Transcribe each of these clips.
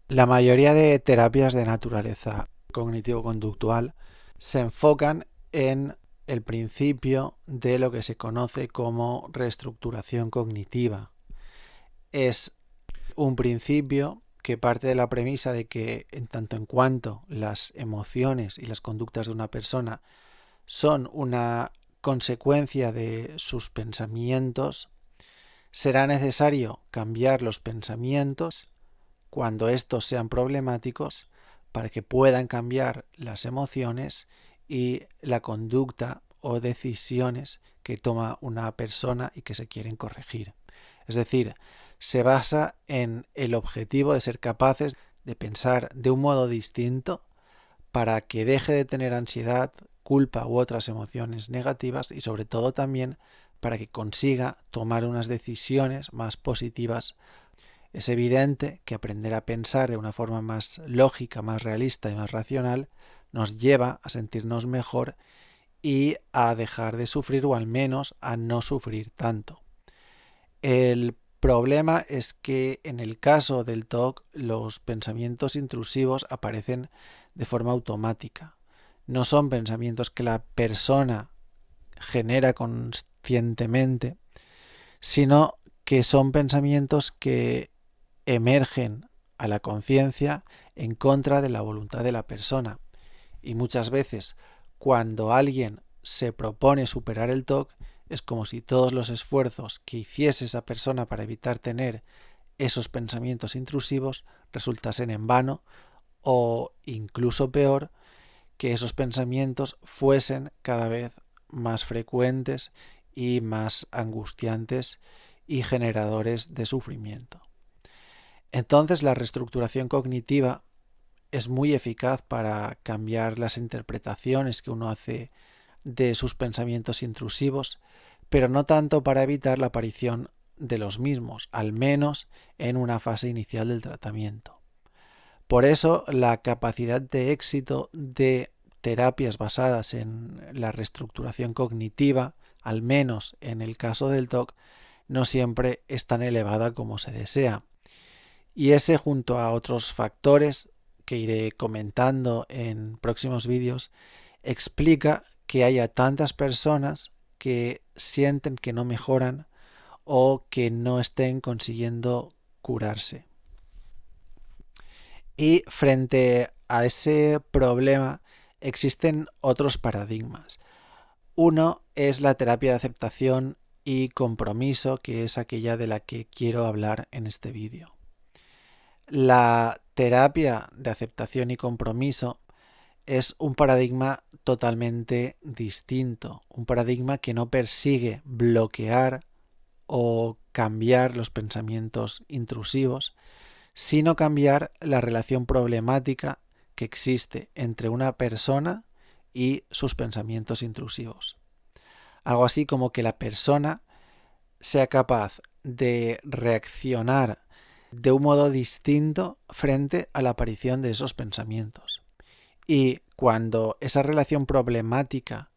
La mayoría de terapias de naturaleza cognitivo-conductual se enfocan en el principio de lo que se conoce como reestructuración cognitiva. Es un principio que parte de la premisa de que en tanto en cuanto las emociones y las conductas de una persona son una consecuencia de sus pensamientos, será necesario cambiar los pensamientos cuando estos sean problemáticos para que puedan cambiar las emociones y la conducta o decisiones que toma una persona y que se quieren corregir. Es decir, se basa en el objetivo de ser capaces de pensar de un modo distinto para que deje de tener ansiedad, culpa u otras emociones negativas y sobre todo también para que consiga tomar unas decisiones más positivas. Es evidente que aprender a pensar de una forma más lógica, más realista y más racional nos lleva a sentirnos mejor y a dejar de sufrir o al menos a no sufrir tanto. El problema es que en el caso del TOC los pensamientos intrusivos aparecen de forma automática. No son pensamientos que la persona genera conscientemente, sino que son pensamientos que emergen a la conciencia en contra de la voluntad de la persona. Y muchas veces, cuando alguien se propone superar el TOC, es como si todos los esfuerzos que hiciese esa persona para evitar tener esos pensamientos intrusivos resultasen en vano o incluso peor, que esos pensamientos fuesen cada vez más frecuentes y más angustiantes y generadores de sufrimiento. Entonces la reestructuración cognitiva es muy eficaz para cambiar las interpretaciones que uno hace de sus pensamientos intrusivos, pero no tanto para evitar la aparición de los mismos, al menos en una fase inicial del tratamiento. Por eso, la capacidad de éxito de terapias basadas en la reestructuración cognitiva, al menos en el caso del TOC, no siempre es tan elevada como se desea. Y ese, junto a otros factores que iré comentando en próximos vídeos, explica que haya tantas personas que sienten que no mejoran o que no estén consiguiendo curarse. Y frente a ese problema existen otros paradigmas. Uno es la terapia de aceptación y compromiso, que es aquella de la que quiero hablar en este vídeo. La terapia de aceptación y compromiso es un paradigma totalmente distinto, un paradigma que no persigue bloquear o cambiar los pensamientos intrusivos, sino cambiar la relación problemática que existe entre una persona y sus pensamientos intrusivos. Algo así como que la persona sea capaz de reaccionar de un modo distinto frente a la aparición de esos pensamientos. Y cuando esa relación problemática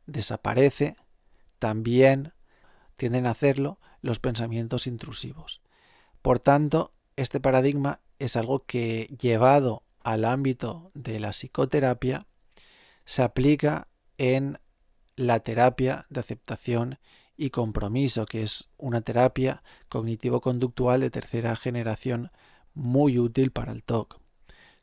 desaparece, también tienden a hacerlo los pensamientos intrusivos. Por tanto, este paradigma es algo que, llevado al ámbito de la psicoterapia, se aplica en la terapia de aceptación y compromiso, que es una terapia cognitivo-conductual de tercera generación muy útil para el TOC.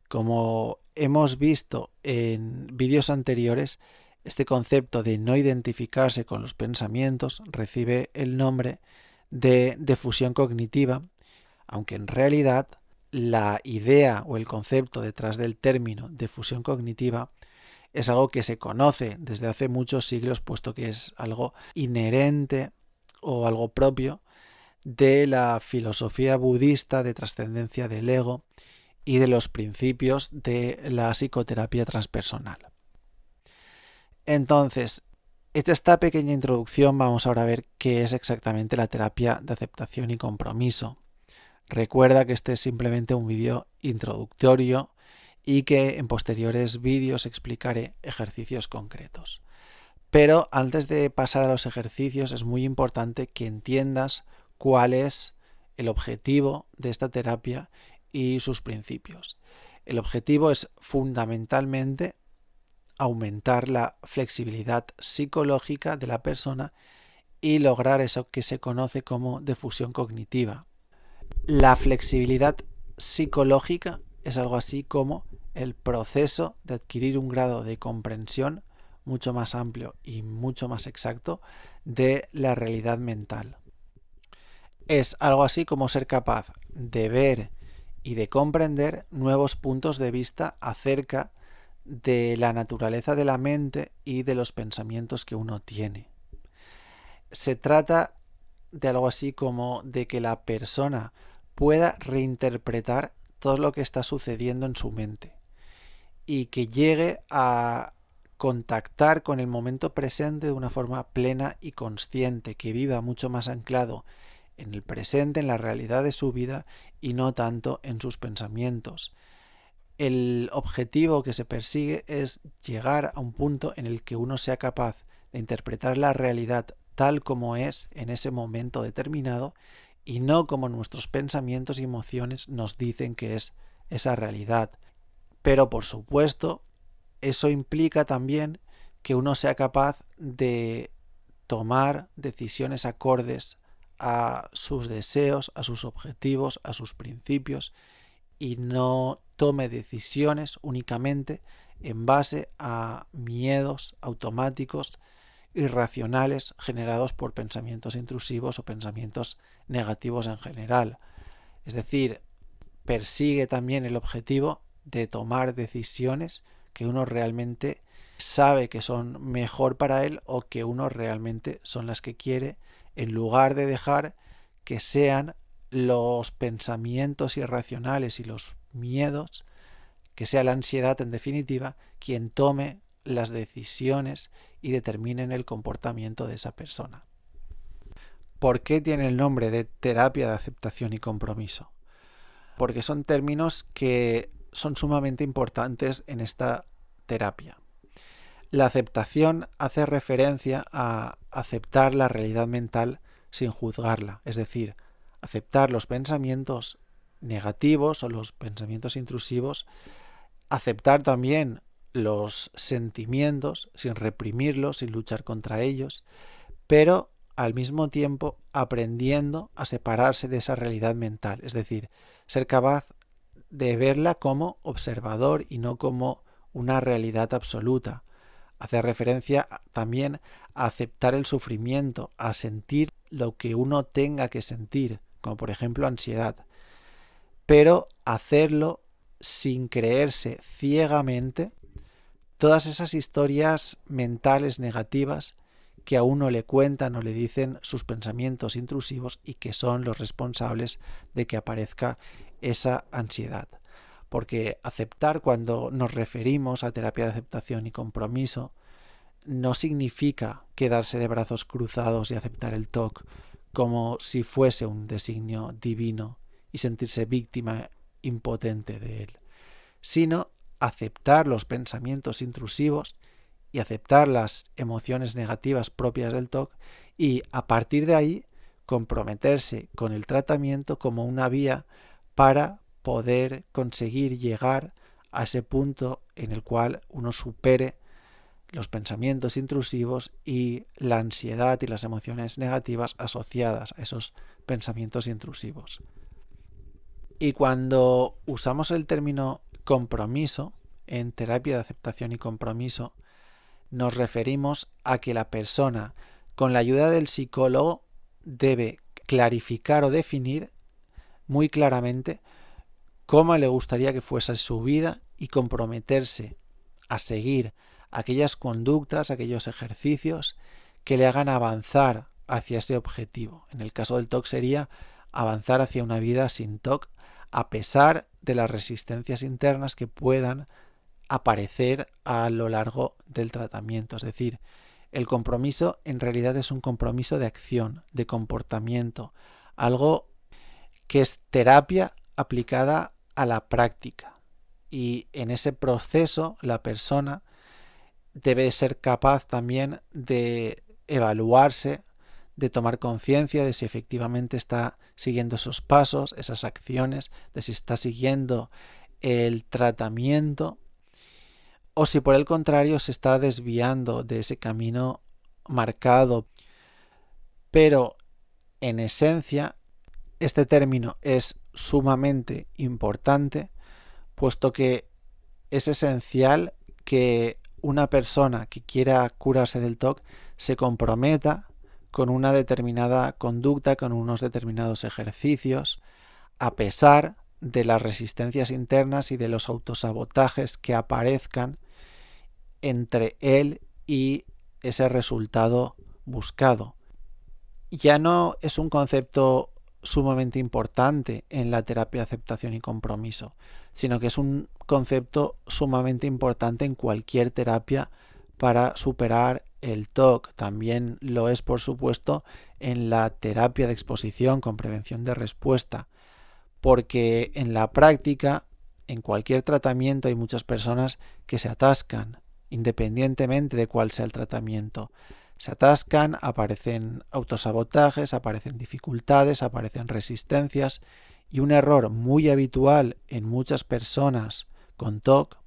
Como hemos visto en vídeos anteriores, este concepto de no identificarse con los pensamientos recibe el nombre de defusión cognitiva, aunque en realidad la idea o el concepto detrás del término defusión cognitiva es algo que se conoce desde hace muchos siglos, puesto que es algo inherente o algo propio de la filosofía budista de trascendencia del ego y de los principios de la psicoterapia transpersonal. Entonces, hecha esta pequeña introducción, vamos ahora a ver qué es exactamente la terapia de aceptación y compromiso. Recuerda que este es simplemente un vídeo introductorio y que en posteriores vídeos explicaré ejercicios concretos. Pero antes de pasar a los ejercicios es muy importante que entiendas cuál es el objetivo de esta terapia y sus principios. El objetivo es fundamentalmente aumentar la flexibilidad psicológica de la persona y lograr eso que se conoce como difusión cognitiva. La flexibilidad psicológica es algo así como el proceso de adquirir un grado de comprensión mucho más amplio y mucho más exacto de la realidad mental. Es algo así como ser capaz de ver y de comprender nuevos puntos de vista acerca de la naturaleza de la mente y de los pensamientos que uno tiene. Se trata de algo así como de que la persona pueda reinterpretar todo lo que está sucediendo en su mente y que llegue a contactar con el momento presente de una forma plena y consciente, que viva mucho más anclado en el presente, en la realidad de su vida y no tanto en sus pensamientos. El objetivo que se persigue es llegar a un punto en el que uno sea capaz de interpretar la realidad tal como es en ese momento determinado y no como nuestros pensamientos y emociones nos dicen que es esa realidad. Pero por supuesto, eso implica también que uno sea capaz de tomar decisiones acordes a sus deseos, a sus objetivos, a sus principios y no tome decisiones únicamente en base a miedos automáticos irracionales generados por pensamientos intrusivos o pensamientos negativos en general. Es decir, persigue también el objetivo de tomar decisiones que uno realmente sabe que son mejor para él o que uno realmente son las que quiere, en lugar de dejar que sean los pensamientos irracionales y los miedos, que sea la ansiedad en definitiva, quien tome las decisiones y determinen el comportamiento de esa persona. ¿Por qué tiene el nombre de terapia de aceptación y compromiso? Porque son términos que son sumamente importantes en esta terapia. La aceptación hace referencia a aceptar la realidad mental sin juzgarla, es decir, aceptar los pensamientos negativos o los pensamientos intrusivos, aceptar también los sentimientos sin reprimirlos, sin luchar contra ellos, pero al mismo tiempo aprendiendo a separarse de esa realidad mental, es decir, ser capaz de verla como observador y no como una realidad absoluta. Hace referencia también a aceptar el sufrimiento, a sentir lo que uno tenga que sentir, como por ejemplo ansiedad, pero hacerlo sin creerse ciegamente todas esas historias mentales negativas que a uno le cuentan o le dicen sus pensamientos intrusivos y que son los responsables de que aparezca esa ansiedad. Porque aceptar, cuando nos referimos a terapia de aceptación y compromiso, no significa quedarse de brazos cruzados y aceptar el TOC como si fuese un designio divino y sentirse víctima impotente de él, sino aceptar los pensamientos intrusivos y aceptar las emociones negativas propias del TOC y a partir de ahí comprometerse con el tratamiento como una vía para poder conseguir llegar a ese punto en el cual uno supere los pensamientos intrusivos y la ansiedad y las emociones negativas asociadas a esos pensamientos intrusivos. Y cuando usamos el término compromiso en terapia de aceptación y compromiso, nos referimos a que la persona, con la ayuda del psicólogo, debe clarificar o definir muy claramente cómo le gustaría que fuese su vida y comprometerse a seguir aquellas conductas, aquellos ejercicios que le hagan avanzar hacia ese objetivo. En el caso del TOC sería avanzar hacia una vida sin TOC a pesar de las resistencias internas que puedan aparecer a lo largo del tratamiento. Es decir, el compromiso en realidad es un compromiso de acción, de comportamiento, algo que es terapia aplicada a la práctica. Y en ese proceso la persona debe ser capaz también de evaluarse, de tomar conciencia de si efectivamente está siguiendo esos pasos, esas acciones, de si está siguiendo el tratamiento o si por el contrario se está desviando de ese camino marcado. Pero en esencia, este término es sumamente importante, puesto que es esencial que una persona que quiera curarse del TOC se comprometa con una determinada conducta, con unos determinados ejercicios, a pesar de las resistencias internas y de los autosabotajes que aparezcan entre él y ese resultado buscado. Ya no es un concepto sumamente importante en la terapia de aceptación y compromiso, sino que es un concepto sumamente importante en cualquier terapia para superar el TOC. También lo es, por supuesto, en la terapia de exposición con prevención de respuesta, porque en la práctica, en cualquier tratamiento, hay muchas personas que se atascan, independientemente de cuál sea el tratamiento. Se atascan, aparecen autosabotajes, aparecen dificultades, aparecen resistencias, y un error muy habitual en muchas personas con TOC,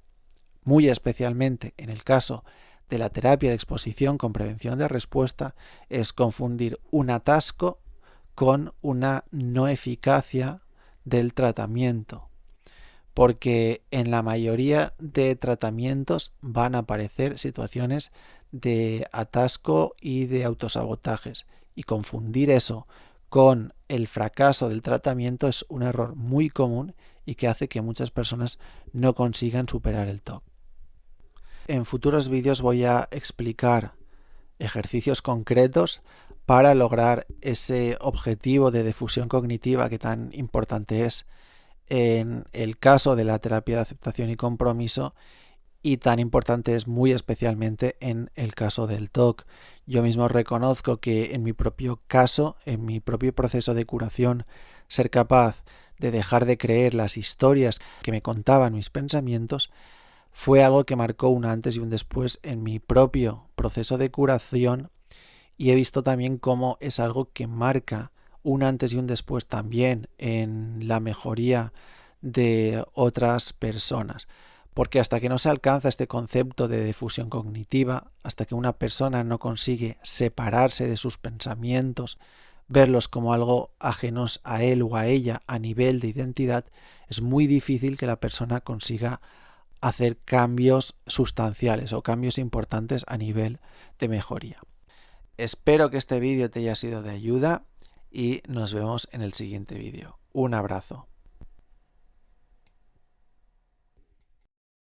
muy especialmente en el caso de la terapia de exposición con prevención de respuesta, es confundir un atasco con una no eficacia del tratamiento, porque en la mayoría de tratamientos van a aparecer situaciones de atasco y de autosabotajes, y confundir eso con el fracaso del tratamiento es un error muy común y que hace que muchas personas no consigan superar el TOC. En futuros vídeos voy a explicar ejercicios concretos para lograr ese objetivo de difusión cognitiva que tan importante es en el caso de la terapia de aceptación y compromiso, y tan importante es muy especialmente en el caso del TOC. Yo mismo reconozco que en mi propio caso, en mi propio proceso de curación, ser capaz de dejar de creer las historias que me contaban mis pensamientos fue algo que marcó un antes y un después en mi propio proceso de curación, y he visto también cómo es algo que marca un antes y un después también en la mejoría de otras personas. Porque hasta que no se alcanza este concepto de difusión cognitiva, hasta que una persona no consigue separarse de sus pensamientos, verlos como algo ajenos a él o a ella a nivel de identidad, es muy difícil que la persona consiga hacer cambios sustanciales o cambios importantes a nivel de mejoría. Espero que este vídeo te haya sido de ayuda y nos vemos en el siguiente vídeo. Un abrazo.